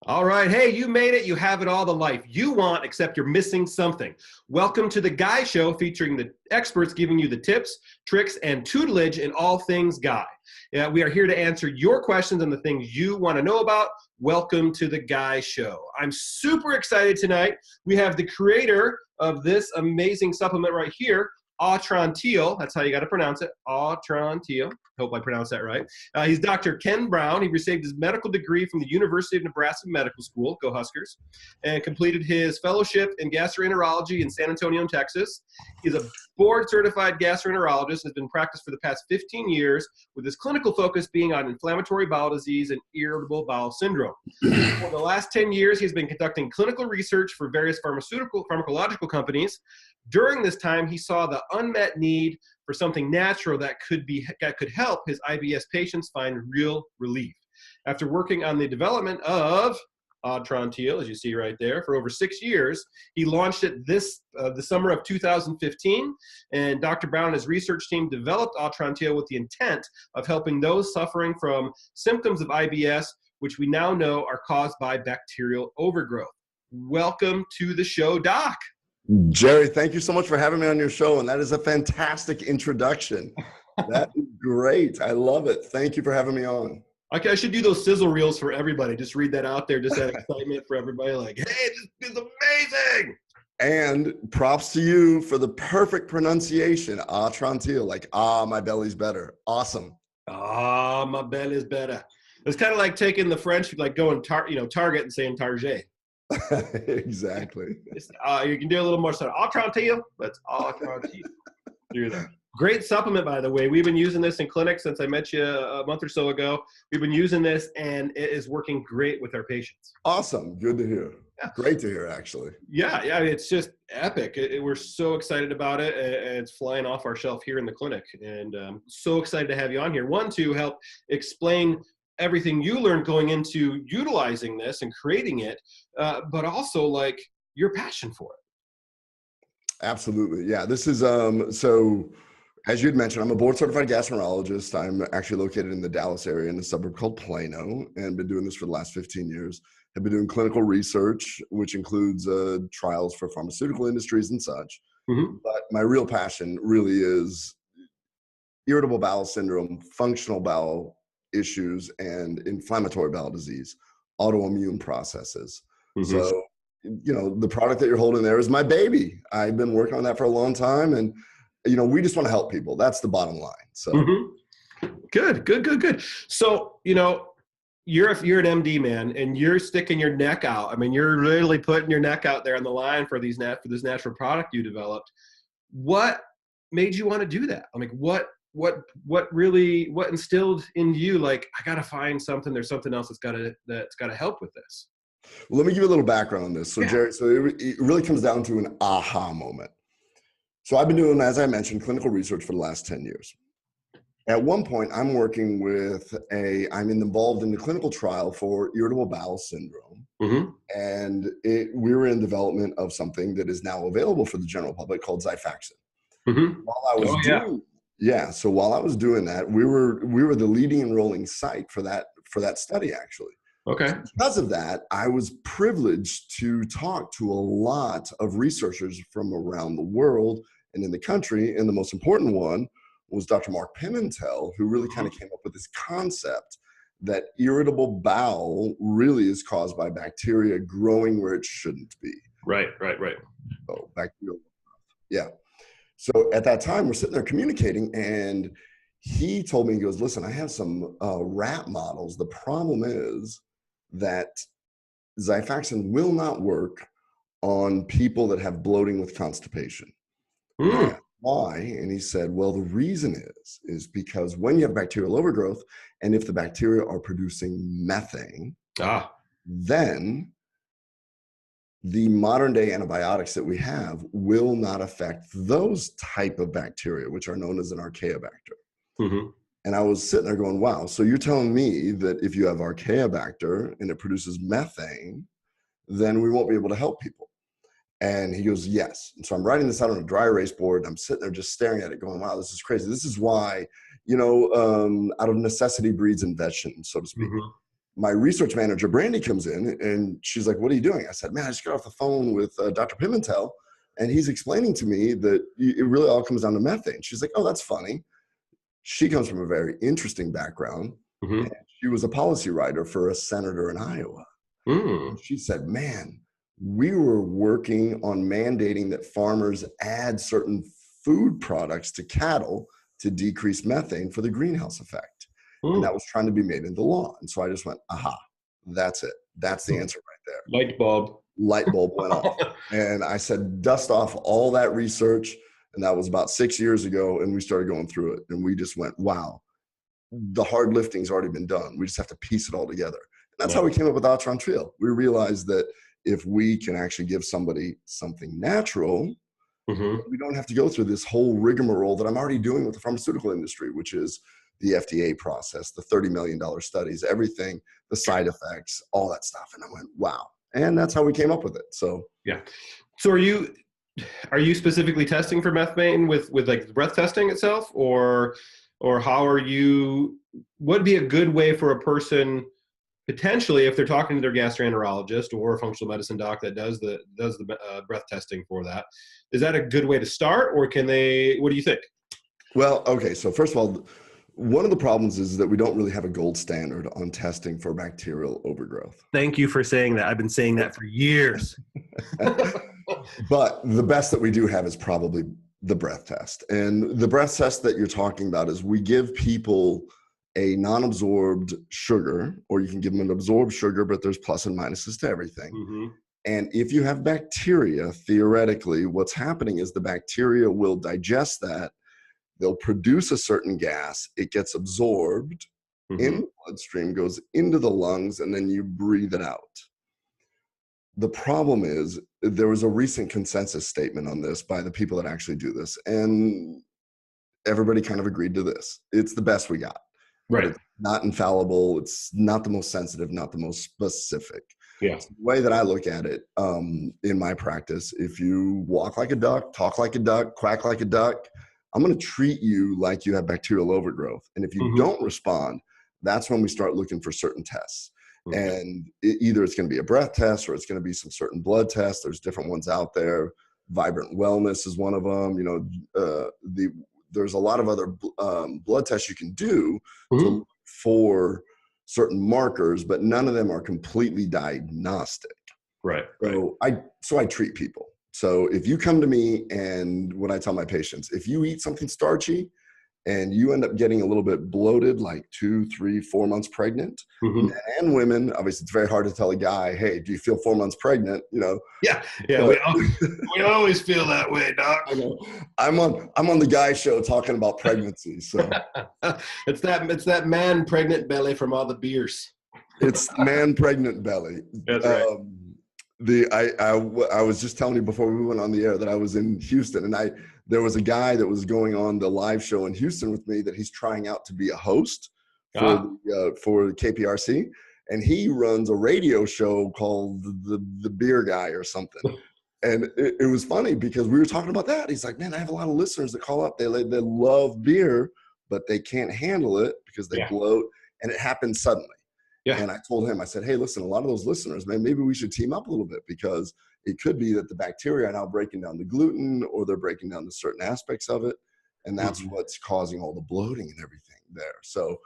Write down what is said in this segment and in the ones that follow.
All right. Hey, you made it. You have it all the life you want, except you're missing something. Welcome to the Guy Show, featuring the experts giving you the tips, tricks, and tutelage in all things Guy. We are here to answer your questions and the things you want to know about. Welcome to the Guy Show. I'm super excited tonight. We have the creator of this amazing supplement right here, Atrantil. That's how you got to pronounce it, Atrantil. Hope I pronounced that right. He's Dr. Ken Brown. He received his medical degree from the University of Nebraska Medical School, go Huskers, and completed his fellowship in gastroenterology in San Antonio, Texas. He's a board-certified gastroenterologist, has been practiced for the past 15 years, with his clinical focus being on inflammatory bowel disease and irritable bowel syndrome. For the last 10 years, he's been conducting clinical research for various pharmacological companies. During this time, he saw the unmet need for something natural that could help his IBS patients find real relief. After working on the development of Atrantil, as you see right there, for over 6 years, he launched it the summer of 2015, and Dr. Brown and his research team developed Atrantil with the intent of helping those suffering from symptoms of IBS, which we now know are caused by bacterial overgrowth. Welcome to the show, Doc. Jerry, thank you so much for having me on your show, and that is a fantastic introduction. That is great. I love it. Thank you for having me on. Okay, I should do those sizzle reels for everybody. Just read that out there, just that excitement for everybody. Like, hey, this is amazing. And props to you for the perfect pronunciation, Atrantil, like, my belly's better. Awesome. My belly's better. It's kind of like taking the French, like going Target and saying Target. Exactly. You can do a little more stuff. Atrantil, that's Atrantil. Do that. Great supplement, by the way. We've been using this in clinic since I met you a month or so ago. We've been using this, and it is working great with our patients. Awesome. Good to hear. Yeah. Great to hear, actually. Yeah, it's just epic. We're so excited about it, and it's flying off our shelf here in the clinic. And so excited to have you on here. One, to help explain everything you learned going into utilizing this and creating it, but also like your passion for it. Absolutely. Yeah. This is, so as you'd mentioned, I'm a board certified gastroenterologist. I'm actually located in the Dallas area in a suburb called Plano, and been doing this for the last 15 years. I've been doing clinical research, which includes trials for pharmaceutical industries and such. Mm-hmm. But my real passion really is irritable bowel syndrome, functional bowel issues, and inflammatory bowel disease, autoimmune processes. Mm-hmm. So, the product that you're holding there is my baby. I've been working on that for a long time, and, we just want to help people. That's the bottom line. So mm-hmm. Good. So, you're an MD, man, and you're sticking your neck out. I mean, you're literally putting your neck out there on the line for this natural product you developed. What made you want to do that? I mean, what instilled in you, like, I got to find something, there's something else that's got to help with this? Well, let me give you a little background on this. So, yeah. Jerry, it really comes down to an aha moment. So I've been doing, as I mentioned, clinical research for the last 10 years. At one point, I'm involved in the clinical trial for irritable bowel syndrome. Mm-hmm. And we were in development of something that is now available for the general public called Xifaxan. Mm-hmm. So while I was doing that, we were the leading enrolling site for that study, actually. Okay. So because of that, I was privileged to talk to a lot of researchers from around the world and in the country. And the most important one was Dr. Mark Pimentel, who really kind of came up with this concept that irritable bowel really is caused by bacteria growing where it shouldn't be. Right. So bacterial. Yeah. So at that time, we're sitting there communicating, and he told me, he goes, listen, I have some rat models. The problem is that Xifaxan will not work on people that have bloating with constipation. Mm. Why? And he said, well, the reason is because when you have bacterial overgrowth, and if the bacteria are producing methane, then the modern day antibiotics that we have will not affect those type of bacteria, which are known as an Archaeobacter. Mm-hmm. And I was sitting there going, wow, so you're telling me that if you have Archaeobacter and it produces methane, then we won't be able to help people. And he goes, yes. And so I'm writing this out on a dry erase board, and I'm sitting there just staring at it going, wow, this is crazy. This is why, out of necessity breeds invention, so to speak. Mm-hmm. my research manager, Brandy, comes in and she's like, what are you doing? I said, man, I just got off the phone with Dr. Pimentel, and he's explaining to me that it really all comes down to methane. She's like, oh, that's funny. She comes from a very interesting background. Mm-hmm. And she was a policy writer for a senator in Iowa. Mm. And she said, man, we were working on mandating that farmers add certain food products to cattle to decrease methane for the greenhouse effect. And that was trying to be made into law. And so I just went, aha, that's it. That's the answer right there. Light bulb. Light bulb went off. And I said, dust off all that research. And that was about 6 years ago. And we started going through it. And we just went, wow, the hard lifting's already been done. We just have to piece it all together. And that's how we came up with Atrantil. We realized that if we can actually give somebody something natural, we don't have to go through this whole rigmarole that I'm already doing with the pharmaceutical industry, which is the FDA process, the $30 million studies, everything, the side effects, all that stuff. And I went, wow. And that's how we came up with it. So, yeah. So are you specifically testing for methane with like breath testing itself, or how are you, what would be a good way for a person potentially, if they're talking to their gastroenterologist or a functional medicine doc that does the breath testing for that, is that a good way to start, or can they, what do you think? Well, okay. So first of all, one of the problems is that we don't really have a gold standard on testing for bacterial overgrowth. Thank you for saying that. I've been saying that for years. But the best that we do have is probably the breath test. And the breath test that you're talking about is we give people a non-absorbed sugar, or you can give them an absorbed sugar, but there's plus and minuses to everything. And if you have bacteria, theoretically, what's happening is the bacteria will digest that. They'll produce a certain gas. It gets absorbed in the bloodstream, goes into the lungs, and then you breathe it out. The problem is there was a recent consensus statement on this by the people that actually do this, and everybody kind of agreed to this. It's the best we got. Right. It's not infallible. It's not the most sensitive, not the most specific. Yeah. So the way that I look at it in my practice, if you walk like a duck, talk like a duck, quack like a duck, I'm going to treat you like you have bacterial overgrowth. And if you don't respond, that's when we start looking for certain tests. And either it's going to be a breath test or it's going to be some certain blood tests. There's different ones out there. Vibrant Wellness is one of them. You know, there's a lot of other blood tests you can do to look for certain markers, but none of them are completely diagnostic. Right. So I treat people. So if you come to me, and what I tell my patients, if you eat something starchy and you end up getting a little bit bloated, like 2, 3, 4 months pregnant, men and women, obviously it's very hard to tell a guy, hey, do you feel 4 months pregnant? You know? Yeah. We always feel that way, doc. I know. I'm on the guy show talking about pregnancy. So it's that man pregnant belly from all the beers. It's man pregnant belly. That's right. I was just telling you before we went on the air that I was in Houston, and there was a guy that was going on the live show in Houston with me that he's trying out to be a host for KPRC, and he runs a radio show called the Beer Guy or something. And it was funny because we were talking about that. He's like, man, I have a lot of listeners that call up. They love beer, but they can't handle it because they bloat, and it happens suddenly. Yeah. And I told him, I said, hey, listen, a lot of those listeners, man, maybe we should team up a little bit, because it could be that the bacteria are now breaking down the gluten, or they're breaking down the certain aspects of it. And that's what's causing all the bloating and everything there. So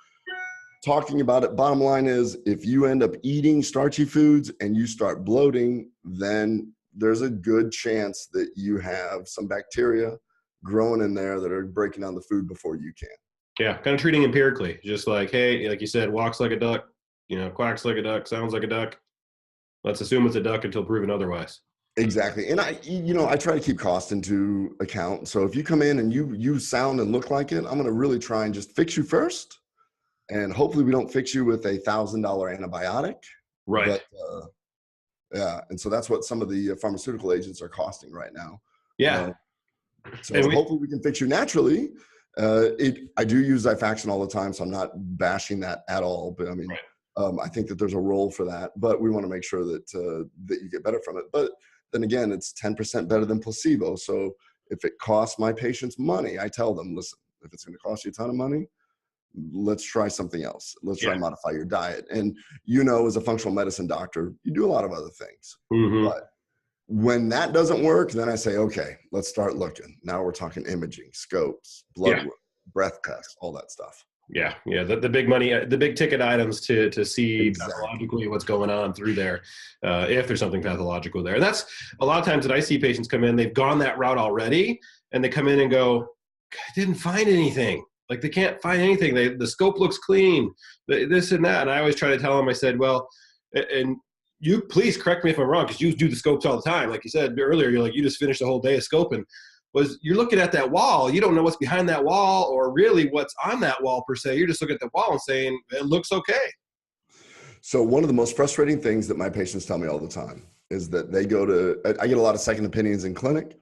talking about it, bottom line is, if you end up eating starchy foods and you start bloating, then there's a good chance that you have some bacteria growing in there that are breaking down the food before you can. Yeah. Kind of treating empirically, just like, hey, like you said, walks like a duck, quacks like a duck, sounds like a duck. Let's assume it's a duck until proven otherwise. Exactly. And I try to keep cost into account. So if you come in and you sound and look like it, I'm going to really try and just fix you first. And hopefully we don't fix you with $1,000 antibiotic. Right. But, yeah. And so that's what some of the pharmaceutical agents are costing right now. Yeah. So hopefully we can fix you naturally. I do use Xifaxan all the time, so I'm not bashing that at all. But I mean, I think that there's a role for that, but we want to make sure that that you get better from it. But then again, it's 10% better than placebo. So if it costs my patients money, I tell them, listen, if it's going to cost you a ton of money, let's try something else. Let's try Yeah. to modify your diet. And, as a functional medicine doctor, you do a lot of other things. Mm-hmm. But when that doesn't work, then I say, okay, let's start looking. Now we're talking imaging, scopes, blood work, breath tests, all that stuff. Yeah. Yeah. The big money, the big ticket items to see Exactly. pathologically what's going on through there, if there's something pathological there. And that's a lot of times that I see patients come in, they've gone that route already, and they come in and go, I didn't find anything. Like, they can't find anything. The scope looks clean, this and that. And I always try to tell them, I said, well, and you please correct me if I'm wrong, because you do the scopes all the time. Like you said earlier, you're like, you just finished the whole day of scoping. Was you're looking at that wall, you don't know what's behind that wall or really what's on that wall per se. You're just looking at the wall and saying, it looks okay. So one of the most frustrating things that my patients tell me all the time is that I get a lot of second opinions in clinic,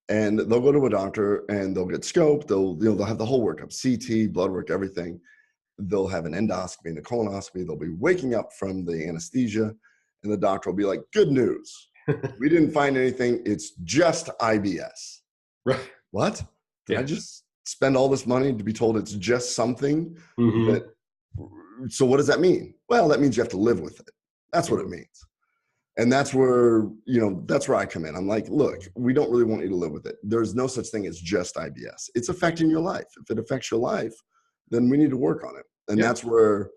and they'll go to a doctor and they'll get scoped. They'll have the whole workup, CT, blood work, everything. They'll have an endoscopy and a colonoscopy. They'll be waking up from the anesthesia, and the doctor will be like, good news. We didn't find anything. It's just IBS. Right. What? Did I just spend all this money to be told it's just something? Mm-hmm. So what does that mean? Well, that means you have to live with it. That's what it means. And that's where I come in. I'm like, look, we don't really want you to live with it. There's no such thing as just IBS. It's affecting your life. If it affects your life, then we need to work on it. And that's where,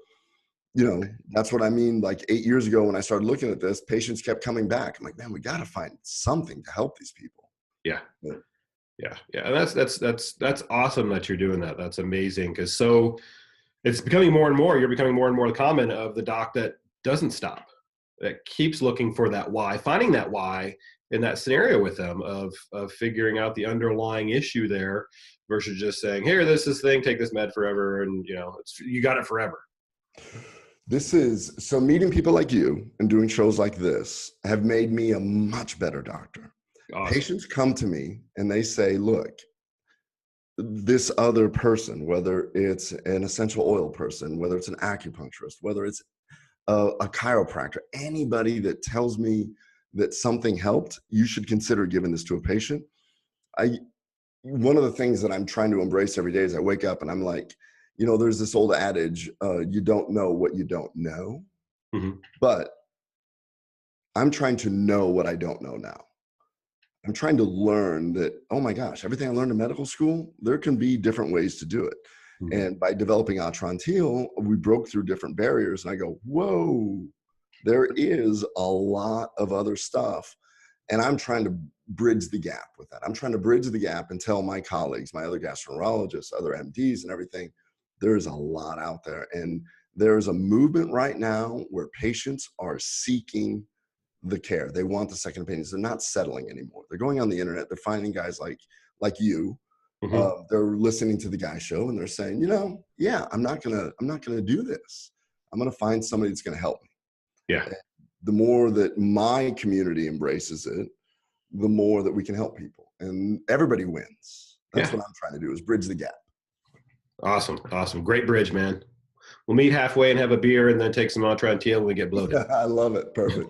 that's what I mean. Like 8 years ago when I started looking at this, patients kept coming back. I'm like, man, we got to find something to help these people. Yeah. And that's awesome that you're doing that. That's amazing. Because it's becoming more and more, you're becoming more and more common of the doc that doesn't stop, that keeps looking for that why, finding that why in that scenario with them of figuring out the underlying issue there versus just saying, here, this thing, take this med forever. And you got it forever. So meeting people like you and doing shows like this have made me a much better doctor. Awesome. Patients come to me and they say, look, this other person, whether it's an essential oil person, whether it's an acupuncturist, whether it's a chiropractor, anybody that tells me that something helped, you should consider giving this to a patient. One of the things that I'm trying to embrace every day is I wake up and I'm like, there's this old adage, you don't know what you don't know. Mm-hmm. But I'm trying to know what I don't know now. I'm trying to learn that, oh my gosh, everything I learned in medical school, there can be different ways to do it. Mm-hmm. And by developing Atrantil, we broke through different barriers. And I go, whoa, there is a lot of other stuff. And I'm trying to bridge the gap with that. I'm trying to bridge the gap and tell my colleagues, my other gastroenterologists, other MDs and everything, there's a lot out there. And there's a movement right now where patients are seeking the care. They want the second opinions. They're not settling anymore. They're going on the internet. They're finding guys like you. Mm-hmm. They're listening to the Guy Show and they're saying, I'm not gonna do this. I'm gonna find somebody that's gonna help me. Yeah. And the more that my community embraces it, the more that we can help people, and everybody wins. That's what I'm trying to do, is bridge the gap. Awesome. Great bridge, man. We'll meet halfway and have a beer and then take some Atrantil when we get bloated. I love it. Perfect.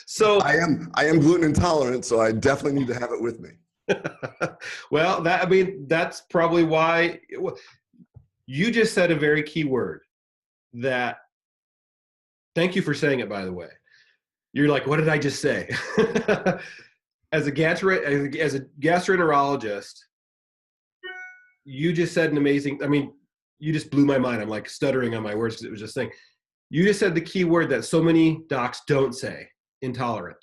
So I am gluten intolerant, so I definitely need to have it with me. Well, that's probably why you just said a very key word that, thank you for saying it, by the way. You're like, what did I just say? As a gastroenterologist, you just said an amazing, you just blew my mind. I'm like stuttering on my words because it was just saying, you just said the key word that so many docs don't say, intolerant.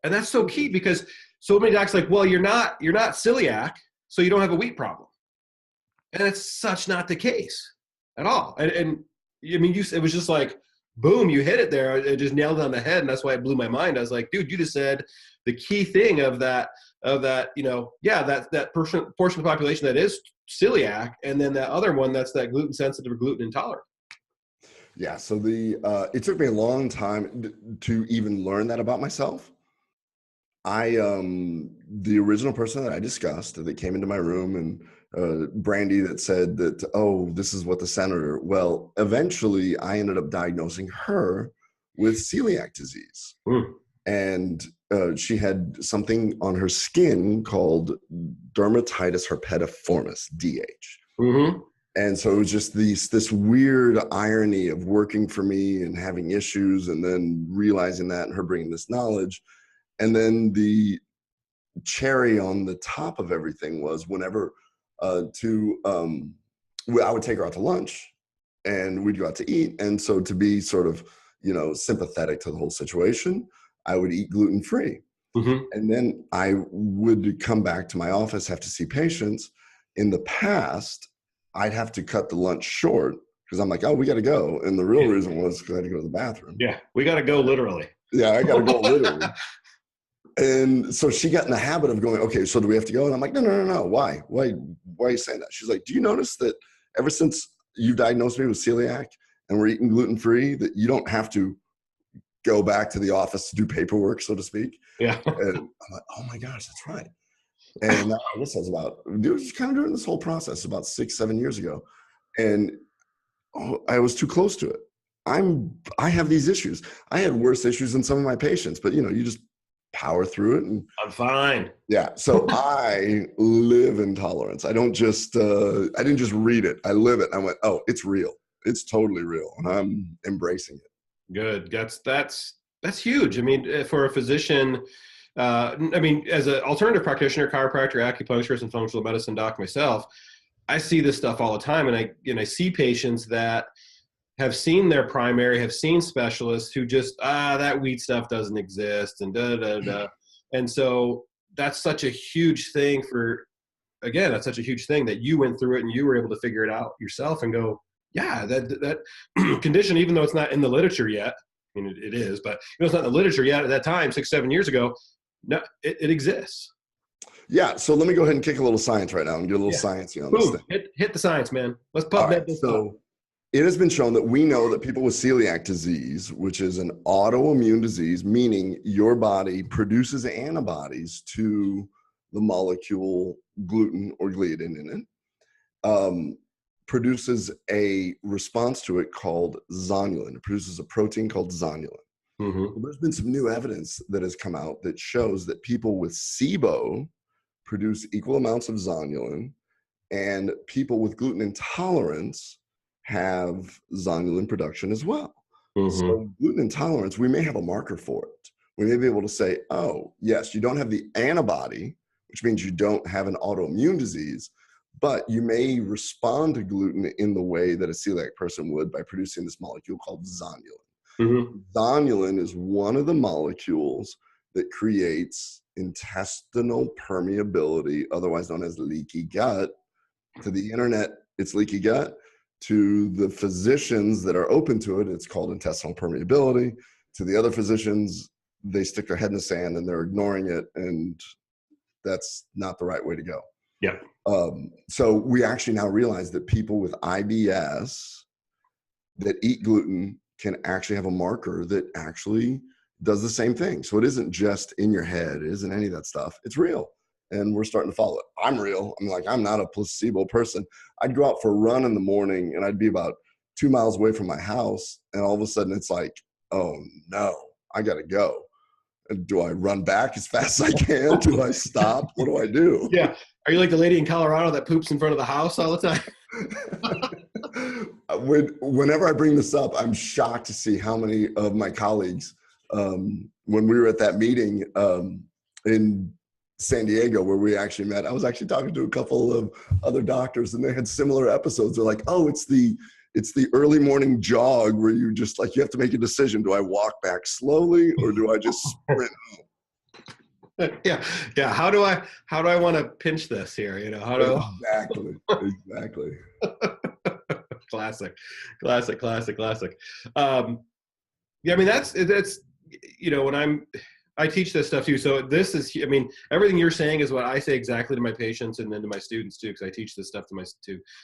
And that's so key because so many docs are like, well, you're not celiac, so you don't have a wheat problem. And it's such not the case at all. And it was just like, boom, you hit it there. It just nailed it on the head. And that's why it blew my mind. I was like, dude, you just said the key thing of that, that portion of the population that is celiac, and then that other one that's that gluten sensitive or gluten intolerant. Yeah. So it took me a long time to even learn that about myself. The original person that I discussed that came into my room, and Brandy that said that, oh, this is what the senator, well, eventually I ended up diagnosing her with celiac disease. And she had something on her skin called dermatitis herpetiformis, DH. Mm-hmm. And so it was just this weird irony of working for me and having issues, and then realizing that, and her bringing this knowledge. And then the cherry on the top of everything was whenever I would take her out to lunch and we'd go out to eat. And so to be sort of, sympathetic to the whole situation, I would eat gluten-free. Mm-hmm. And then I would come back to my office, have to see patients. In the past, I'd have to cut the lunch short because I'm like, oh, we got to go. And the real reason was because I had to go to the bathroom. Yeah, we got to go literally. Yeah, I got to go literally. And so she got in the habit of going, okay, so do we have to go? And I'm like, no. Why? Why are you saying that? She's like, do you notice that ever since you diagnosed me with celiac and we're eating gluten-free, that you don't have to go back to the office to do paperwork, so to speak? Yeah. And I'm like, oh my gosh, that's right. And this was kind of during this whole process about 6-7 years ago. And I was too close to it. I have these issues. I had worse issues than some of my patients, but you just power through it. And I'm fine. Yeah. So I live in tolerance. I don't just, I didn't just read it. I live it. I went, oh, it's real. It's totally real. And I'm embracing it. Good. That's huge. I mean, for a physician, as an alternative practitioner, chiropractor, acupuncturist, and functional medicine doc myself, I see this stuff all the time. And I see patients that have seen their primary, have seen specialists who just, that wheat stuff doesn't exist, and da. And so that's such a huge thing that's such a huge thing that you went through it and you were able to figure it out yourself and go, yeah, that condition, even though it's not in the literature yet, I mean, it is, but it's not in the literature yet at that time, 6-7 years ago, no, it exists. Yeah. So let me go ahead and kick a little science right now and get a little sciencey on this thing. Hit the science, man. Let's PubMed this up. It has been shown that we know that people with celiac disease, which is an autoimmune disease, meaning your body produces antibodies to the molecule gluten or gliadin in it, produces a response to it called zonulin. It produces a protein called zonulin. Mm-hmm. There's been some new evidence that has come out that shows that people with SIBO produce equal amounts of zonulin, and people with gluten intolerance have zonulin production as well. Mm-hmm. So gluten intolerance, we may have a marker for it. We may be able to say, oh, yes, you don't have the antibody, which means you don't have an autoimmune disease, but you may respond to gluten in the way that a celiac person would by producing this molecule called zonulin. Mm-hmm. Zonulin is one of the molecules that creates intestinal permeability, otherwise known as leaky gut. To the internet, it's leaky gut. To the physicians that are open to it, it's called intestinal permeability. To the other physicians, they stick their head in the sand and they're ignoring it, and that's not the right way to go. Yeah. So we actually now realize that people with IBS that eat gluten can actually have a marker that actually does the same thing. So it isn't just in your head. It isn't any of that stuff. It's real. And we're starting to follow it. I'm real. I'm not a placebo person. I'd go out for a run in the morning and I'd be about 2 miles away from my house. And all of a sudden it's like, oh no, I got to go. Do I run back as fast as I can? Do I stop? What do I do? Yeah. Are you like the lady in Colorado that poops in front of the house all the time? Whenever I bring this up, I'm shocked to see how many of my colleagues, when we were at that meeting in San Diego where we actually met, I was actually talking to a couple of other doctors and they had similar episodes. They're like, oh, it's the early morning jog where you just you have to make a decision. Do I walk back slowly or do I just sprint home? Yeah. How do I want to pinch this here? Exactly. Classic. That's when I teach this stuff too. So this is, everything you're saying is what I say exactly to my patients and then to my students too, because I teach this stuff to my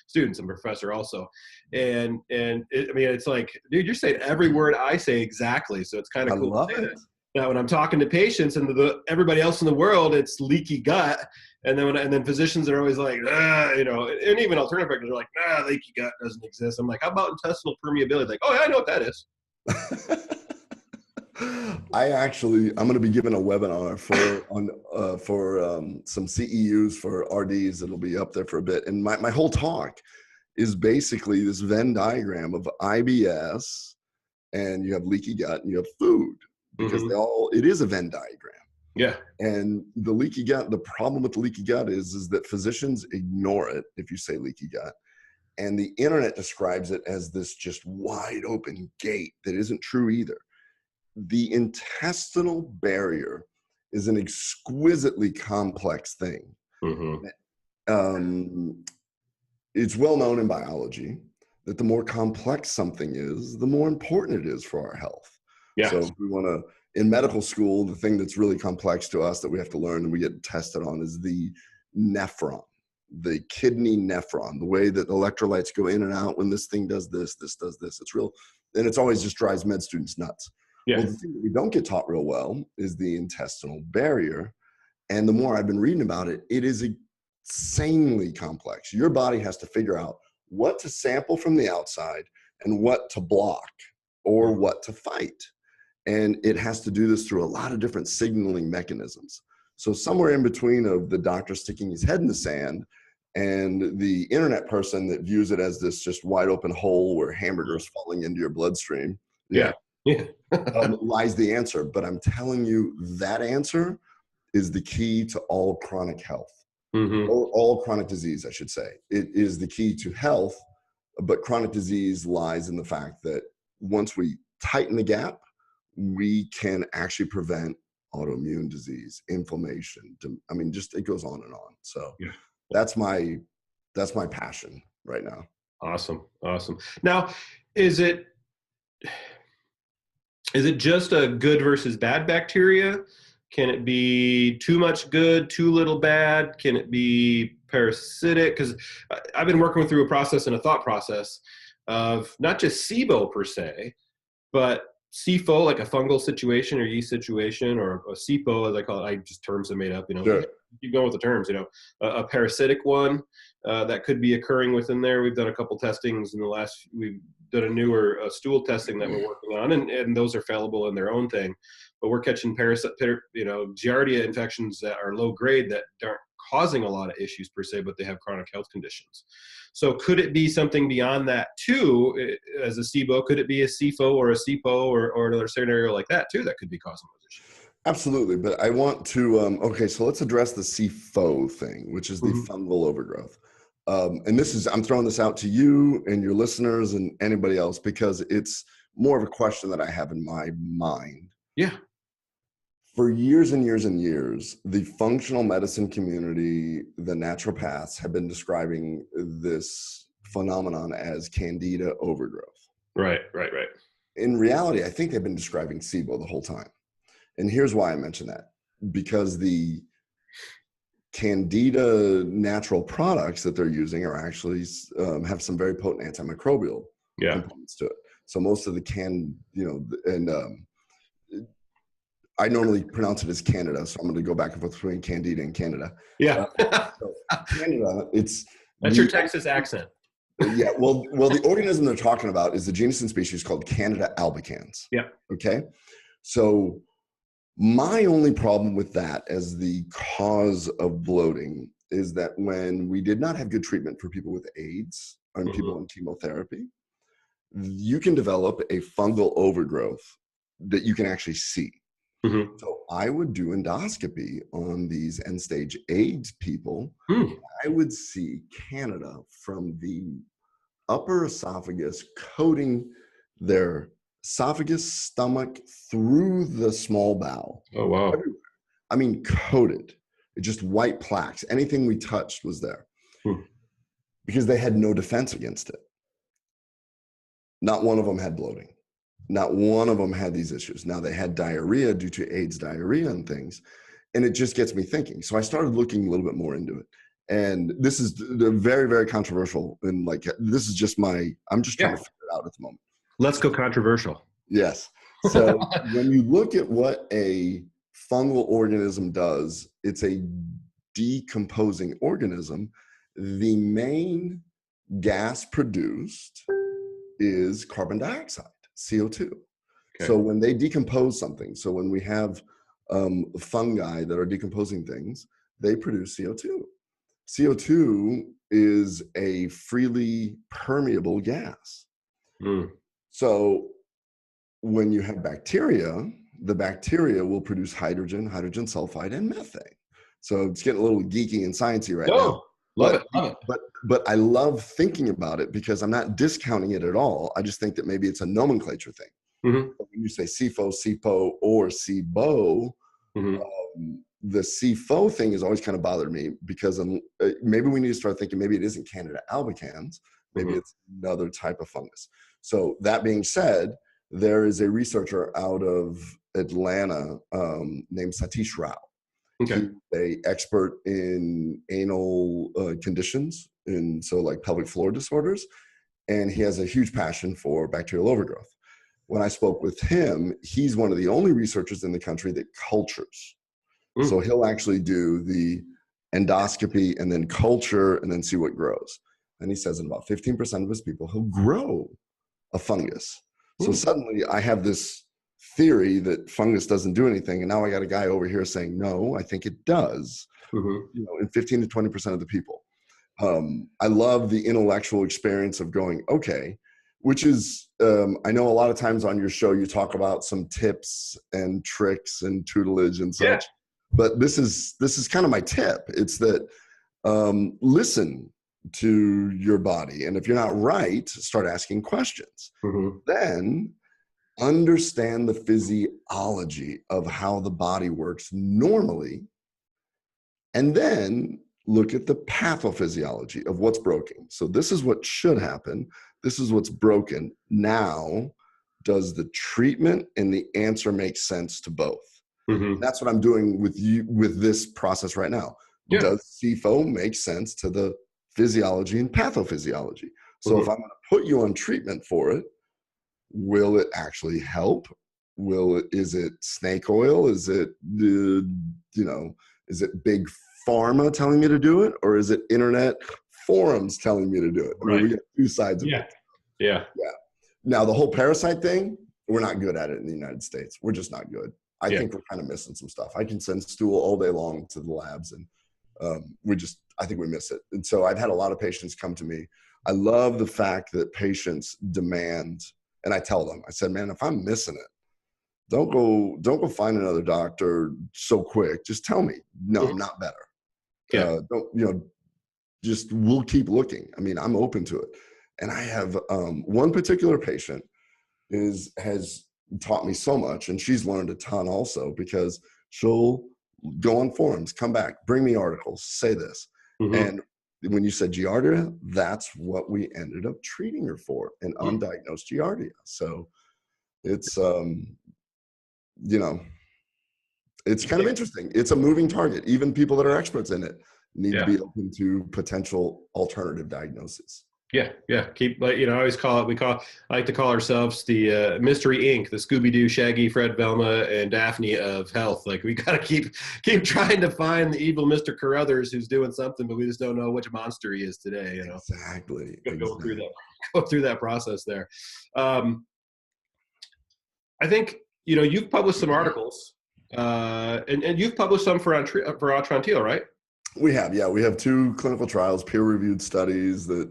students. I'm a professor also. And it's like, dude, you're saying every word I say exactly. So it's kind of cool. I love it. Now, when I'm talking to patients and everybody else in the world, it's leaky gut. And then physicians are always like, and even alternative practitioners are like, leaky gut doesn't exist. I'm like, how about intestinal permeability? Like, oh yeah, I know what that is. I'm going to be giving a webinar for some CEUs for RDs. It'll be up there for a bit. And my whole talk is basically this Venn diagram of IBS, and you have leaky gut and you have food, because it is a Venn diagram. Yeah. And the leaky gut, the problem with the leaky gut is that physicians ignore it if you say leaky gut. And the internet describes it as this just wide open gate that isn't true either. The intestinal barrier is an exquisitely complex thing. It's well known in biology that the more complex something is, the more important it is for our health. Yeah. So if we want to, in medical school, the thing that's really complex to us that we have to learn and we get tested on is the nephron, the kidney nephron, the way that electrolytes go in and out when this thing does this, this does this. It's real, and it's always just drives med students nuts. Yeah. Well, the thing that we don't get taught real well is the intestinal barrier. And the more I've been reading about it, it is insanely complex. Your body has to figure out what to sample from the outside and what to block or what to fight. And it has to do this through a lot of different signaling mechanisms. So somewhere in between of the doctor sticking his head in the sand and the internet person that views it as this just wide open hole where hamburgers falling into your bloodstream. Yeah. Lies the answer. But I'm telling you, that answer is the key to all chronic health. Or all chronic disease, I should say. It is the key to health, but chronic disease lies in the fact that once we tighten the gap, we can actually prevent autoimmune disease, inflammation. I mean, just it goes on and on. So that's my passion right now. Awesome. Now, is it just a good versus bad bacteria? Can it be too much good, too little bad? Can it be parasitic? Because I've been working through a process and a thought process of not just SIBO per se, but SIFO, like a fungal situation or yeast situation, or a SIPO, as I call it. Just terms I made up, Sure. Keep going with the terms, a parasitic one that could be occurring within there. We've done a couple testings in the last, we've done a newer stool testing that we're working on, and those are fallible in their own thing. But we're catching Giardia infections that are low grade that aren't causing a lot of issues per se, but they have chronic health conditions. So could it be something beyond that too, as a SIBO? Could it be a SIFO or a SIPO or another scenario like that too that could be causing those issues? Absolutely. But I want to, okay, so let's address the SIFO thing, which is the fungal overgrowth. And I'm throwing this out to you and your listeners and anybody else, because it's more of a question that I have in my mind. Yeah. For years and years and years, the functional medicine community, the naturopaths, have been describing this phenomenon as candida overgrowth. Right. In reality, I think they've been describing SIBO the whole time. And here's why I mention that. Because the candida natural products that they're using are actually have some very potent antimicrobial components to it. So most of the I normally pronounce it as Canada, so I'm going to go back and forth between Candida and Canada. Yeah. So Canada, that's your Texas accent. Yeah. Well, the organism they're talking about is the genus and species called Candida albicans. Yeah. Okay. So my only problem with that as the cause of bloating is that when we did not have good treatment for people with AIDS and people on chemotherapy, you can develop a fungal overgrowth that you can actually see. So I would do endoscopy on these end-stage AIDS people. I would see Candida from the upper esophagus coating their esophagus, stomach, through the small bowel. Oh, wow. Everywhere. I mean, coated. It just white plaques. Anything we touched was there. Because they had no defense against it. Not one of them had bloating. Not one of them had these issues. Now, they had diarrhea due to AIDS diarrhea and things. And it just gets me thinking. So I started looking a little bit more into it. And this is very, very controversial. And this is just I'm just trying to figure it out at the moment. Let's go controversial. Yes. So when you look at what a fungal organism does, it's a decomposing organism. The main gas produced is carbon dioxide, CO2. So when they decompose something, so when we have fungi that are decomposing things, they produce CO2. CO2 is a freely permeable gas. So when you have bacteria, the bacteria will produce hydrogen, hydrogen sulfide, and methane. So it's getting a little geeky and sciencey right now. Love it. But I love thinking about it because I'm not discounting it at all. I just think that maybe it's a nomenclature thing. When you say CFO, CPO, or CBO, the CFO thing has always kind of bothered me because maybe we need to start thinking maybe it isn't Candida albicans, maybe it's another type of fungus. So that being said, there is a researcher out of Atlanta named Satish Rao. He's an expert in anal conditions, and so like pelvic floor disorders, and he has a huge passion for bacterial overgrowth. When I spoke with him, he's one of the only researchers in the country that cultures. So he'll actually do the endoscopy and then culture and then see what grows. And he says in about 15% of his people, he'll grow a fungus. So suddenly I have this theory that fungus doesn't do anything. And now I got a guy over here saying, no, I think it does, in 15 to 20% of the people. I love the intellectual experience of going, okay, which is, I know a lot of times on your show, you talk about some tips and tricks and tutelage and such, but this is kind of my tip. It's that, listen to your body. And if you're not right, start asking questions. Then understand the physiology of how the body works normally. And then look at the pathophysiology of what's broken. So this is what should happen. This is what's broken. Now, does the treatment and the answer make sense to both? That's what I'm doing with you with this process right now. Does CFO make sense to the physiology and pathophysiology? So if I'm going to put you on treatment for it, will it actually help? Is it snake oil? Is it is it big pharma telling me to do it, or is it internet forums telling me to do it? I mean, we get two sides of it. Yeah. Now the whole parasite thing, we're not good at it in the United States. We're just not good. I think we're kind of missing some stuff. I can send stool all day long to the labs, and I think we miss it. And so I've had a lot of patients come to me. I love the fact that patients demand, and I tell them, I said, man, if I'm missing it, don't go find another doctor so quick. Just tell me, no, I'm not better. Just we'll keep looking. I mean, I'm open to it. And I have one particular patient has taught me so much, and she's learned a ton also, because she'll go on forums, come back, bring me articles, say this. And when you said Giardia, that's what we ended up treating her for, an undiagnosed Giardia. So it's, it's kind of interesting. It's a moving target. Even people that are experts in it need to be open to potential alternative diagnosis. Keep, I always I like to call ourselves the Mystery Inc., the Scooby-Doo, Shaggy, Fred, Velma, and Daphne of health. Like, we got to keep trying to find the evil Mr. Carruthers who's doing something, but we just don't know which monster he is today. Exactly. Go through that process there. I think, you've published some articles, and you've published some for Atrantil, right? We have, we have 2 clinical trials, peer-reviewed studies that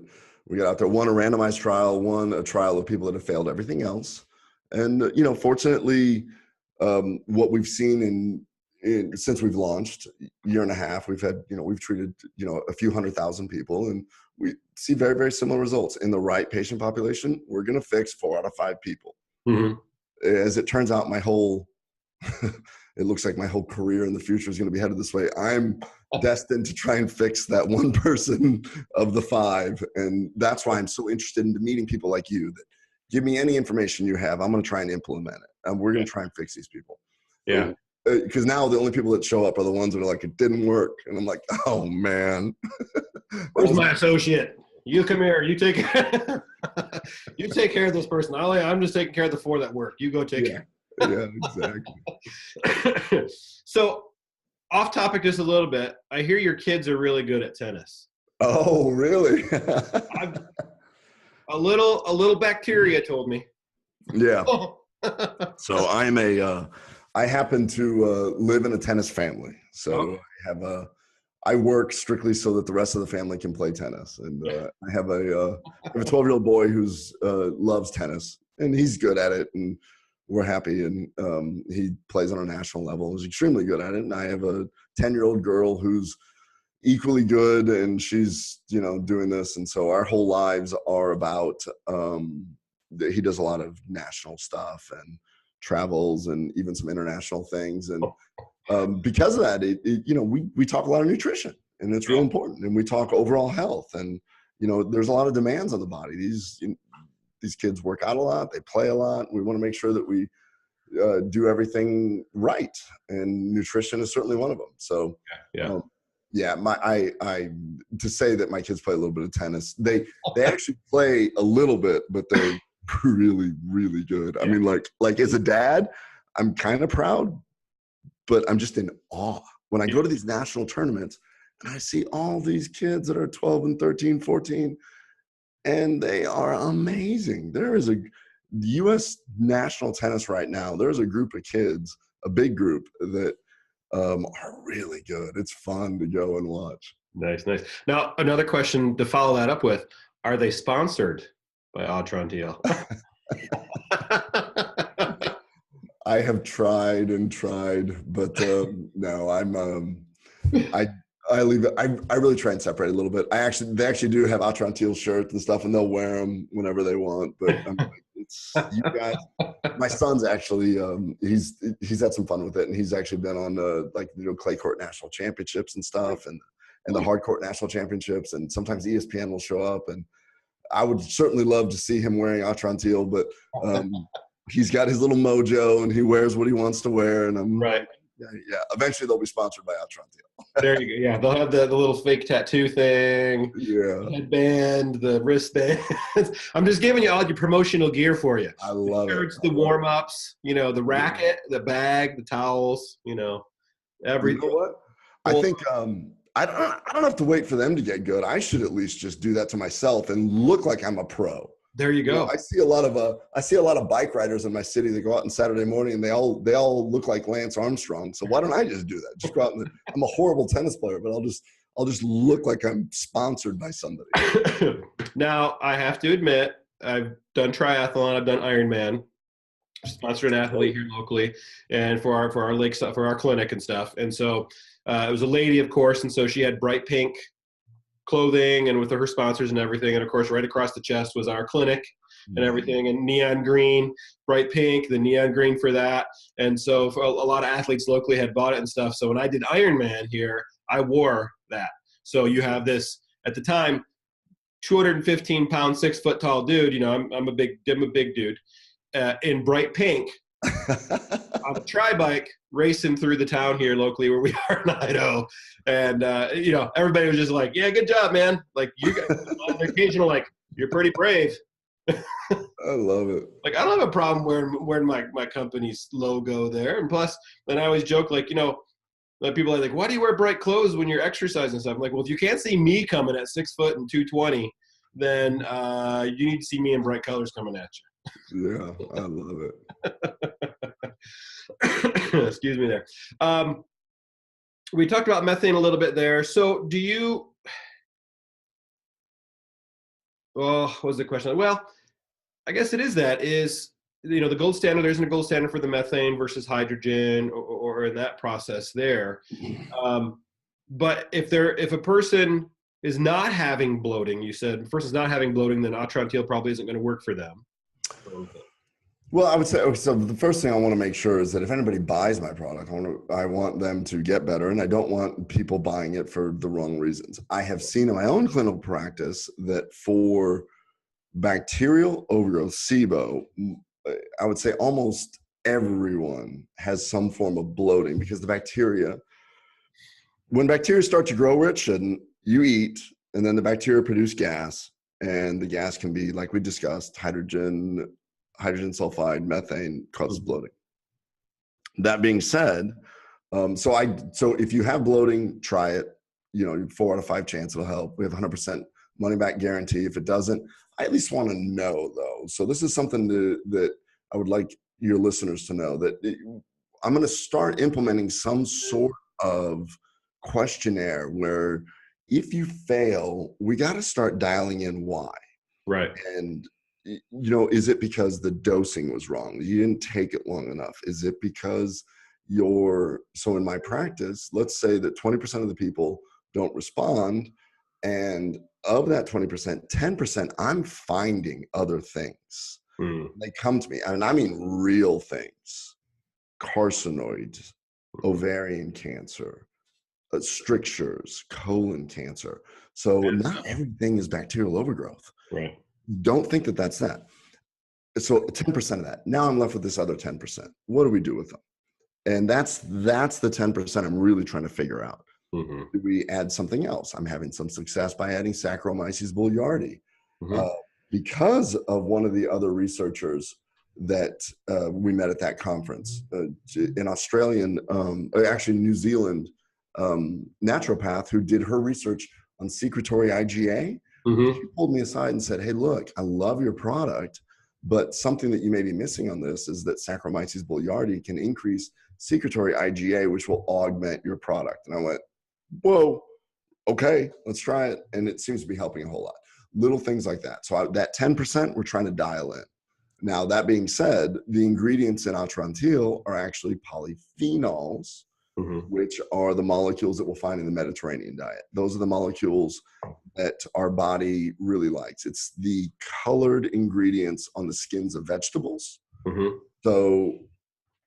we got out there. One a randomized trial, one a trial of people that have failed everything else. And fortunately, what we've seen since we've launched, year and a half, we've had we've treated a few 100,000 people, and we see very, very similar results. In the right patient population, we're going to fix 4 out of 5 people. As it turns out, it looks like my whole career in the future is going to be headed this way. I'm destined to try and fix that one person of the 5. And that's why I'm so interested in meeting people like you that give me any information you have. I'm going to try and implement it. And we're going to try and fix these people. Because now the only people that show up are the ones that are like, it didn't work. And I'm like, oh, man. Where's my associate? You come here. You take you take care of this person. I'm just taking care of the 4 that work. You go take care. Yeah, exactly. So, off topic just a little bit. I hear your kids are really good at tennis. Oh, really? A little bacteria told me. Yeah. So I happen to live in a tennis family. So I work strictly so that the rest of the family can play tennis. And I have a 12-year-old boy who's loves tennis, and he's good at it, and we're happy. And he plays on a national level. He's extremely good at it. And I have a 10-year-old girl who's equally good, and she's doing this. And so our whole lives are about. He does a lot of national stuff and travels, and even some international things. And because of that, we talk a lot of nutrition, and it's real important. And we talk overall health, and there's a lot of demands on the body. These kids work out a lot, they play a lot. We want to make sure that we do everything right, and nutrition is certainly one of them. So to say that my kids play a little bit of tennis, they actually play a little bit, but they're really, really good. I mean, like as a dad, I'm kind of proud, but I'm just in awe when I go to these national tournaments and I see all these kids that are 12 and 13, 14, and they are amazing. There is a U.S. national tennis right now. There's a group of kids, a big group that are really good. It's fun to go and watch. Nice. Now, another question to follow that up with: are they sponsored by Atrantil? I have tried, but no. I leave it. I really try and separate a little bit. They actually do have Atrantil shirts and stuff, and they'll wear them whenever they want. But I'm like, it's you guys. My son's actually he's had some fun with it, and he's actually been on clay court national championships and stuff, and the hard court national championships, and sometimes ESPN will show up, and I would certainly love to see him wearing Atrantil, but he's got his little mojo, and he wears what he wants to wear, and I'm right. Yeah. Eventually, they'll be sponsored by Atrantil. There you go. Yeah, they'll have the little fake tattoo thing, the headband, the wristband. I'm just giving you all your promotional gear for you. I love the shirts, the warm-ups, the racket, the bag, the towels, everything. You know what? I think I don't have to wait for them to get good. I should at least just do that to myself and look like I'm a pro. There you go. I see a lot of bike riders in my city that go out on Saturday morning, and they all look like Lance Armstrong. So why don't I just do that? Just go out and I'm a horrible tennis player, but I'll just look like I'm sponsored by somebody. Now, I have to admit, I've done triathlon, I've done Ironman, sponsored an athlete here locally, and for our lake stuff, for our clinic and stuff. And so it was a lady, of course, and so she had bright pink clothing and with her sponsors and everything. And of course, right across the chest was our clinic and everything, and neon green, bright pink, the neon green for that. And so for a lot of athletes locally had bought it and stuff. So when I did Ironman here, I wore that. So you have this, at the time, 215 pound, 6 foot tall dude. I'm a big dude in bright pink on a tri-bike racing through the town here locally where we are in Idaho. And, everybody was just like, yeah, good job, man. Like, you guys, the occasional, like, you're pretty brave. I love it. Like, I don't have a problem wearing my company's logo there. And plus, then I always joke, like, people are like, why do you wear bright clothes when you're exercising and stuff? I'm like, well, if you can't see me coming at 6 foot and 220, then you need to see me in bright colors coming at you. Yeah, I love it. Excuse me there. We talked about methane a little bit there. So do you, what was the question? Well, I guess it is the gold standard. There isn't a gold standard for the methane versus hydrogen or in that process there. But if a person is not having bloating, you said, if a person's not having bloating, then Atrantil probably isn't going to work for them. Well, I would say, so the first thing I want to make sure is that if anybody buys my product, I want them to get better, and I don't want people buying it for the wrong reasons. I have seen in my own clinical practice that for bacterial overgrowth, SIBO, I would say almost everyone has some form of bloating, because the bacteria, when bacteria start to grow where it shouldn't, you eat, and then the bacteria produce gas, and the gas can be, like we discussed, hydrogen sulfide, methane, causes bloating. That being said, so if you have bloating, try it. 4 out of 5 chance it'll help. We have 100% money back guarantee. If it doesn't, I at least want to know though. So this is something that I would like your listeners to know that I'm going to start implementing some sort of questionnaire where if you fail, we got to start dialing in why. Right. And, is it because the dosing was wrong? You didn't take it long enough? Is it because so in my practice, let's say that 20% of the people don't respond. And of that 20%, 10%, I'm finding other things. They come to me, and I mean real things: carcinoids, ovarian cancer, strictures, colon cancer. So not everything is bacterial overgrowth. Right. Don't think that that's that. So 10% of that. Now I'm left with this other 10%. What do we do with them? And that's the 10% I'm really trying to figure out. Mm-hmm. Do we add something else? I'm having some success by adding Saccharomyces boulardii. Because of one of the other researchers that we met at that conference, an Australian, actually New Zealand naturopath who did her research on secretory IgA. She pulled me aside and said, hey, look, I love your product, but something that you may be missing on this is that Saccharomyces boulardii can increase secretory IgA, which will augment your product. And I went, whoa, okay, let's try it. And it seems to be helping a whole lot. Little things like that. So that 10%, we're trying to dial in. Now, that being said, the ingredients in Atrantil are actually polyphenols, which are the molecules that we'll find in the Mediterranean diet. Those are the molecules that our body really likes. It's the colored ingredients on the skins of vegetables. So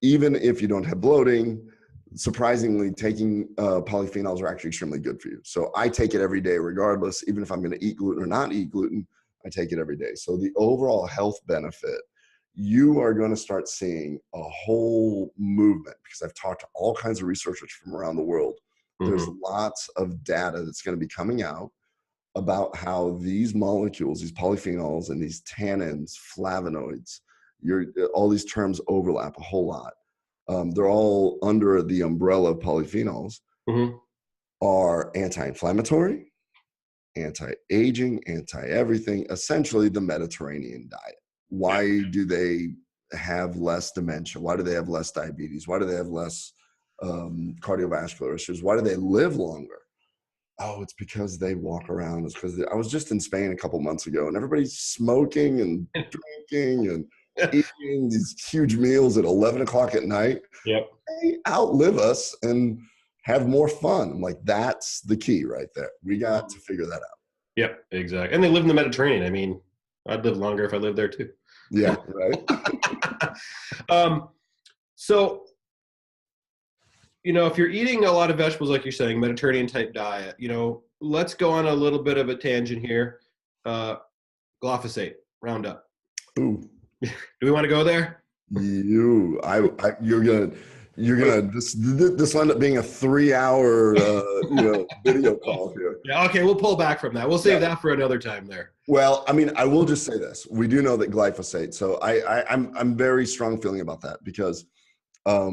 even if you don't have bloating, surprisingly, taking polyphenols are actually extremely good for you. So I take it every day, regardless, even if I'm going to eat gluten or not eat gluten, I take it every day. So the overall health benefit, you are going to start seeing a whole movement, because I've talked to all kinds of researchers from around the world. There's lots of data that's going to be coming out about how these molecules, these polyphenols and these tannins, flavonoids, all these terms overlap a whole lot. They're all under the umbrella of polyphenols, are anti-inflammatory, anti-aging, anti-everything, essentially the Mediterranean diet. Why do they have less dementia? Why do they have less diabetes? Why do they have less cardiovascular issues? Why do they live longer? Oh, it's because they walk around. It's because I was just in Spain a couple months ago, and everybody's smoking and drinking and eating these huge meals at 11 o'clock at night. Yep. They outlive us and have more fun. I'm like, that's the key right there. We got to figure that out. Yep, exactly. And they live in the Mediterranean. I mean, I'd live longer if I lived there too. Yeah, right. So, if you're eating a lot of vegetables, like you're saying, Mediterranean type diet, let's go on a little bit of a tangent here. Glyphosate, Roundup. Ooh. Do we want to go there? You're gonna this will end up being a 3-hour video call here. Yeah, okay, we'll pull back from that. We'll save that for another time there. Well, I mean, I will just say this: we do know that glyphosate. So I'm very strong feeling about that, because I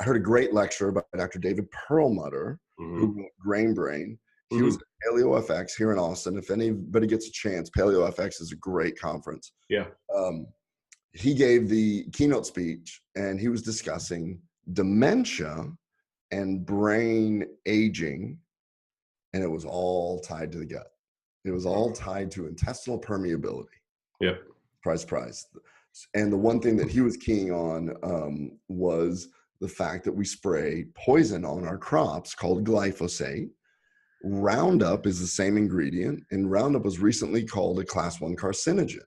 heard a great lecture by Dr. David Perlmutter, who wrote Grain Brain. He was at PaleoFX here in Austin. If anybody gets a chance, PaleoFX is a great conference. Yeah. He gave the keynote speech, and he was discussing dementia and brain aging, and it was all tied to the gut. It was all tied to intestinal permeability. Yep. Price. And the one thing that he was keying on was the fact that we spray poison on our crops called glyphosate. Roundup is the same ingredient, and Roundup was recently called a class 1 carcinogen.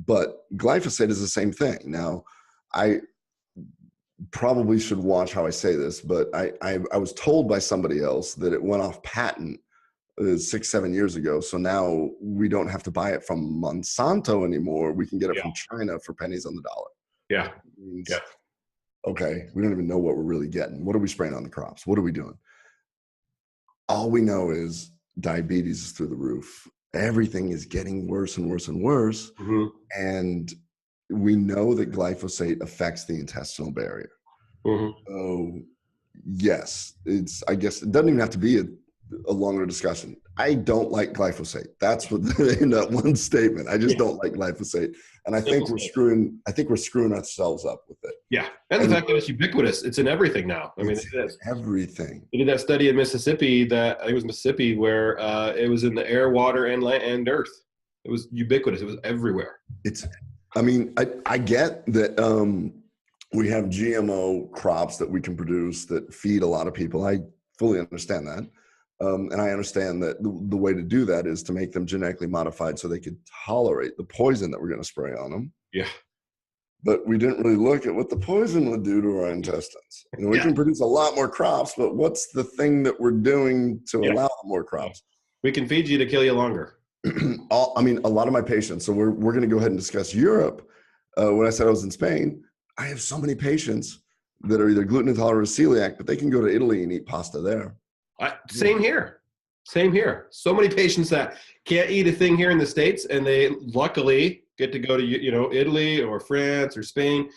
But glyphosate is the same thing. Now, I probably should watch how I say this, but I was told by somebody else that it went off patent 6-7 years ago. So now we don't have to buy it from Monsanto anymore. We can get it from China for pennies on the dollar. Yeah. Okay, we don't even know what we're really getting. What are we spraying on the crops? What are we doing? All we know is diabetes is through the roof. Everything is getting worse and worse and worse. And we know that glyphosate affects the intestinal barrier. So yes, I guess it doesn't even have to be a longer discussion. I don't like glyphosate. That's what in that one statement. I just don't like glyphosate, and I think we're screwing. I think we're screwing ourselves up with it. Yeah, and the fact that it's ubiquitous, it's in everything now. I mean, it's everything. They did that study in Mississippi that I think it was Mississippi where it was in the air, water, and land and earth. It was ubiquitous. It was everywhere. I mean, I get that we have GMO crops that we can produce that feed a lot of people. I fully understand that. And I understand that the way to do that is to make them genetically modified so they could tolerate the poison that we're going to spray on them. Yeah. But we didn't really look at what the poison would do to our intestines. You know, we can produce a lot more crops, but what's the thing that we're doing to allow more crops? We can feed you to kill you longer. I mean, a lot of my patients, so we're going to go ahead and discuss Europe. When I said I was in Spain, I have so many patients that are either gluten intolerant or celiac, but they can go to Italy and eat pasta there. Same here. Same here. So many patients that can't eat a thing here in the States, and they luckily get to go to, you know, Italy or France or Spain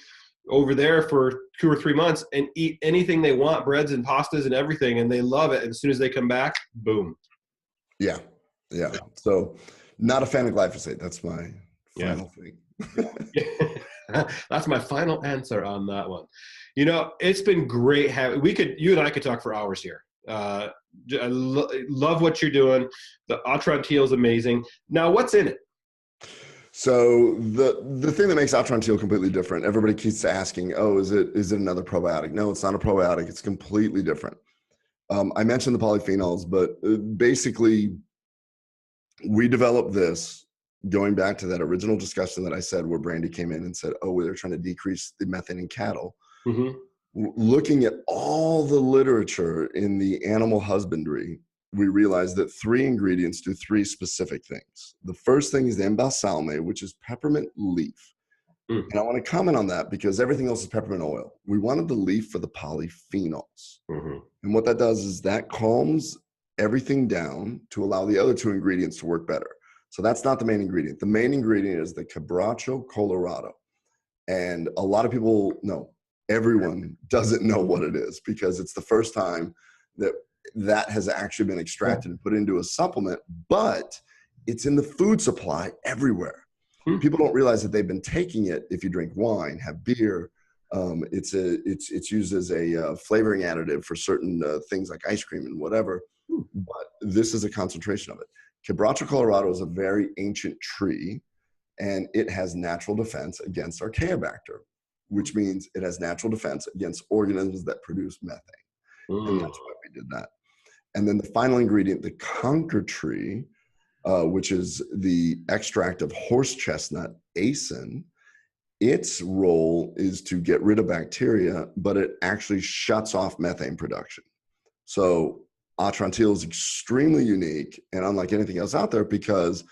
over there for 2 or 3 months and eat anything they want, breads and pastas and everything, and they love it. And as soon as they come back, boom. Yeah. So not a fan of glyphosate. That's my final thing. That's my final answer on that one. You know, it's been great having, you and I could talk for hours here. I love what you're doing. The Atrantil is amazing. Now, what's in it? So the thing that makes Atrantil completely different, everybody keeps asking, oh, is it another probiotic? No, it's not a probiotic. It's completely different. I mentioned the polyphenols, but basically we developed this going back to that original discussion that I said where Brandy came in and said, oh, they're trying to decrease the methane in cattle. Mm-hmm. Looking at all the literature in the animal husbandry, we realized that 3 ingredients do 3 specific things. The first thing is the embalsame, which is peppermint leaf. Mm. And I want to comment on that because everything else is peppermint oil. We wanted the leaf for the polyphenols. Mm-hmm. And what that does is that calms everything down to allow the other 2 ingredients to work better. So that's not the main ingredient. The main ingredient is the Quebracho Colorado. And a lot of people know, everyone doesn't know what it is because it's the first time that has actually been extracted and put into a supplement, but it's in the food supply everywhere. People don't realize that they've been taking it. If you drink wine, have beer, it's used as a flavoring additive for certain things like ice cream and whatever. But this is a concentration of it. Quebracho Colorado is a very ancient tree, and it has natural defense against Archaeobacter, which means it has natural defense against organisms that produce methane. And that's why we did that. And then the final ingredient, the conker tree, which is the extract of horse chestnut, acin, its role is to get rid of bacteria, but it actually shuts off methane production. So Atrantil is extremely unique and unlike anything else out there because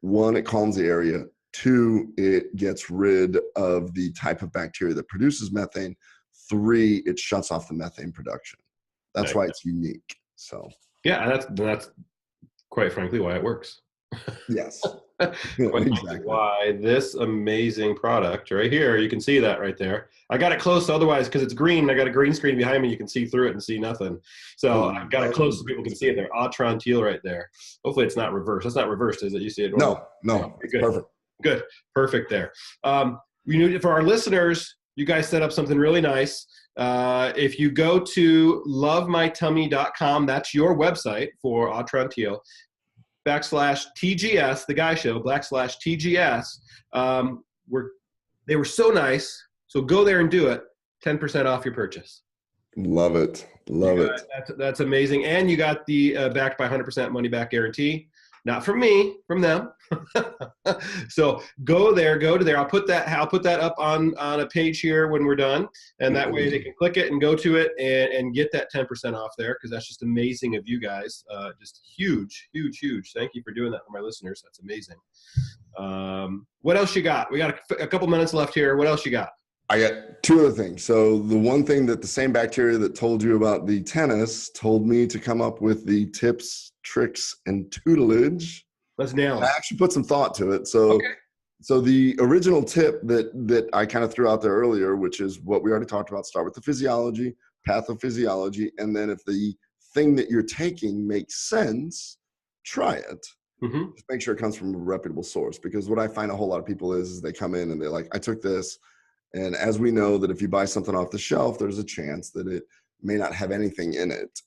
1, it calms the area. 2, it gets rid of the type of bacteria that produces methane. 3, it shuts off the methane production. That's why it's unique. So yeah, that's quite frankly why it works. Yes. Exactly. Why this amazing product right here, you can see that right there. I got it close, otherwise, because it's green, I got a green screen behind me, you can see through it and see nothing. So I've got it close so people can see it there. Atrantil right there. Hopefully it's not reversed. That's not reversed, is it? You see it? No. Good. Perfect. Good. Perfect there. We knew for our listeners, you guys set up something really nice. If you go to lovemytummy.com, that's your website for Atrantil, /TGS, the Guy Show, /TGS. They were so nice. So go there and do it. 10% off your purchase. Love it. Love it. That's amazing. And you got the backed by 100% money back guarantee. Not from me, from them. So go to there. I'll put that up on a page here when we're done. And that way they can click it and go to it and get that 10% off there, because that's just amazing of you guys. Just huge, huge, huge. Thank you for doing that for my listeners. That's amazing. What else you got? We got a couple minutes left here. What else you got? I got 2 other things. So the one thing that the same bacteria that told you about the tennis told me to come up with the tips, tricks, and tutelage. Let's nail it. I actually put some thought to it. So the original tip that I kind of threw out there earlier, which is what we already talked about, start with the physiology, pathophysiology, and then if the thing that you're taking makes sense, try it. Mm-hmm. Just make sure it comes from a reputable source, because what I find a whole lot of people is they come in and they're like, I took this. And as we know that if you buy something off the shelf, there's a chance that it may not have anything in it.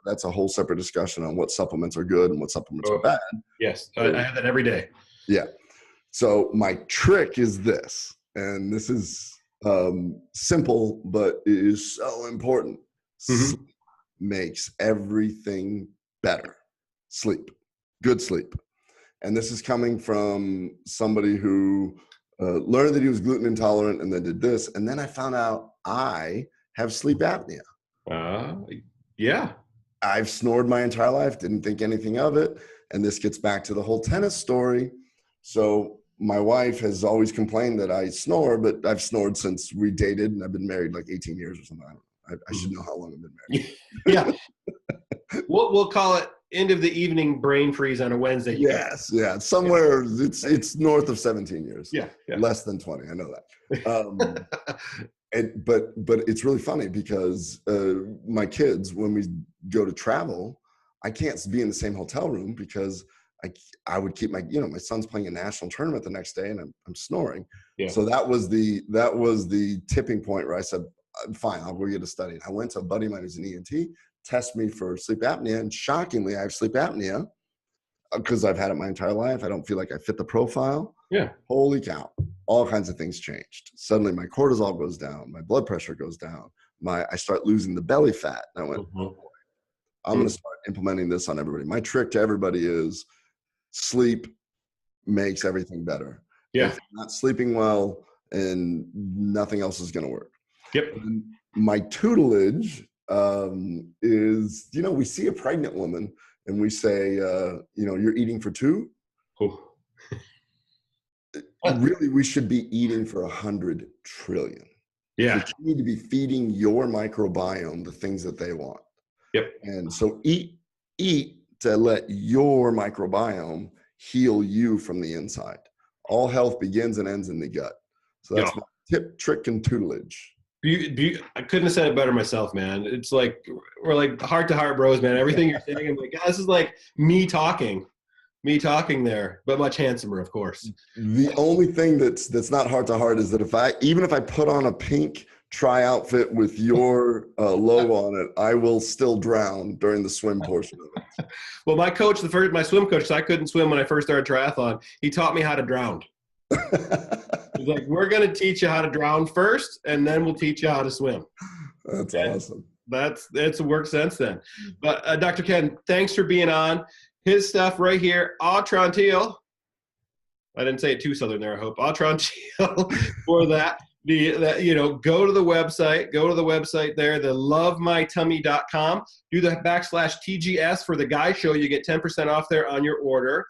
That's a whole separate discussion on what supplements are good and what supplements are bad. Yes, I have that every day. Yeah. So my trick is this, and this is simple, but it is so important. Mm-hmm. Sleep makes everything better. Sleep, good sleep. And this is coming from somebody who learned that he was gluten intolerant and then did this. And then I found out I have sleep apnea. Yeah. I've snored my entire life, didn't think anything of it. And this gets back to the whole tennis story. So my wife has always complained that I snore, but I've snored since we dated, and I've been married like 18 years or something. I should know how long I've been married. Yeah. We'll call it end of the evening brain freeze on a Wednesday. Yes, yeah. Somewhere it's north of 17 years. Yeah. Less than 20. I know that. But it's really funny because my kids, when we go to travel, I can't be in the same hotel room because I would keep my son's playing a national tournament the next day and I'm snoring. Yeah. So that was the tipping point where I said, fine, I'll go get a study. And I went to a buddy of mine who's an ENT, test me for sleep apnea, and shockingly, I have sleep apnea because I've had it my entire life. I don't feel like I fit the profile. Yeah. Holy cow. All kinds of things changed. Suddenly my cortisol goes down, my blood pressure goes down, I start losing the belly fat. And I went, oh boy, I'm going to start implementing this on everybody. My trick to everybody is sleep makes everything better. Yeah. If you're not sleeping well, and nothing else is going to work. Yep. And my tutelage is, we see a pregnant woman and we say, you're eating for two. Oh. Really, we should be eating for 100 trillion. Yeah. So you need to be feeding your microbiome the things that they want. Yep. And so eat to let your microbiome heal you from the inside. All health begins and ends in the gut. So that's my tip, trick, and tutelage. I couldn't have said it better myself, man. It's like, we're like heart to heart bros, man. Everything you're saying, I'm like, God, this is like me talking there, but much handsomer, of course. The only thing that's not heart to heart is that even if I put on a pink tri outfit with your logo on it, I will still drown during the swim portion of it. Well, my swim coach, so I couldn't swim when I first started triathlon. He taught me how to drown. He's like, we're going to teach you how to drown first, and then we'll teach you how to swim. That's awesome. It's worked since then. But Dr. Ken, thanks for being on. His stuff right here, Atrantil. I didn't say it too southern there, I hope. Atrantil for that. Go to the website there, the lovemytummy.com. Do the /TGS for the Guy Show. You get 10% off there on your order.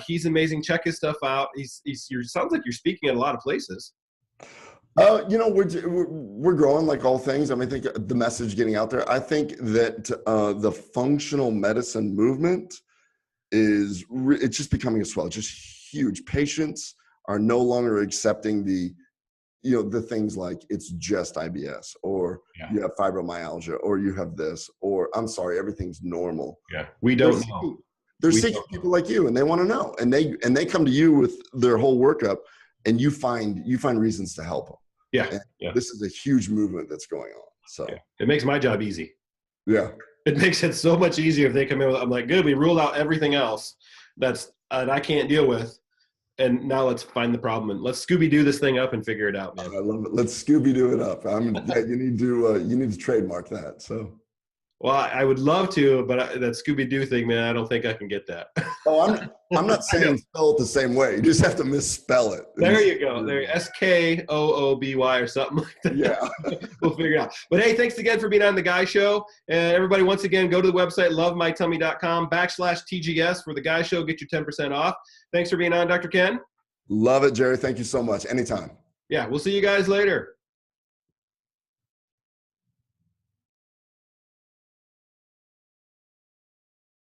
He's amazing. Check his stuff out. Sounds like you're speaking at a lot of places. We're growing like all things. I mean, I think the message getting out there. I think that the functional medicine movement it's just becoming a swell. It's just huge. Patients are no longer accepting the things like it's just IBS, or you have fibromyalgia, or you have this, or I'm sorry, everything's normal. Yeah, we don't know. They're seeking people like you, and they want to know, and they come to you with their whole workup, and you find reasons to help them. Yeah. This is a huge movement that's going on. So it makes my job easy. Yeah. It makes it so much easier if they come in with, I'm like, good, we ruled out everything else that I can't deal with. And now let's find the problem and let's Scooby-Doo this thing up and figure it out, man. I love it. Let's Scooby-Doo it up. You need to trademark that. So. Well, I would love to, but that Scooby-Doo thing, man, I don't think I can get that. Oh, I'm not saying spell it the same way. You just have to misspell it. There you go. There, SKOOBY or something like that. Yeah. We'll figure it out. But hey, thanks again for being on the Guy Show. And everybody, once again, go to the website, lovemytummy.com /TGS for the Guy Show. Get your 10% off. Thanks for being on, Dr. Ken. Love it, Jerry. Thank you so much. Anytime. Yeah, we'll see you guys later.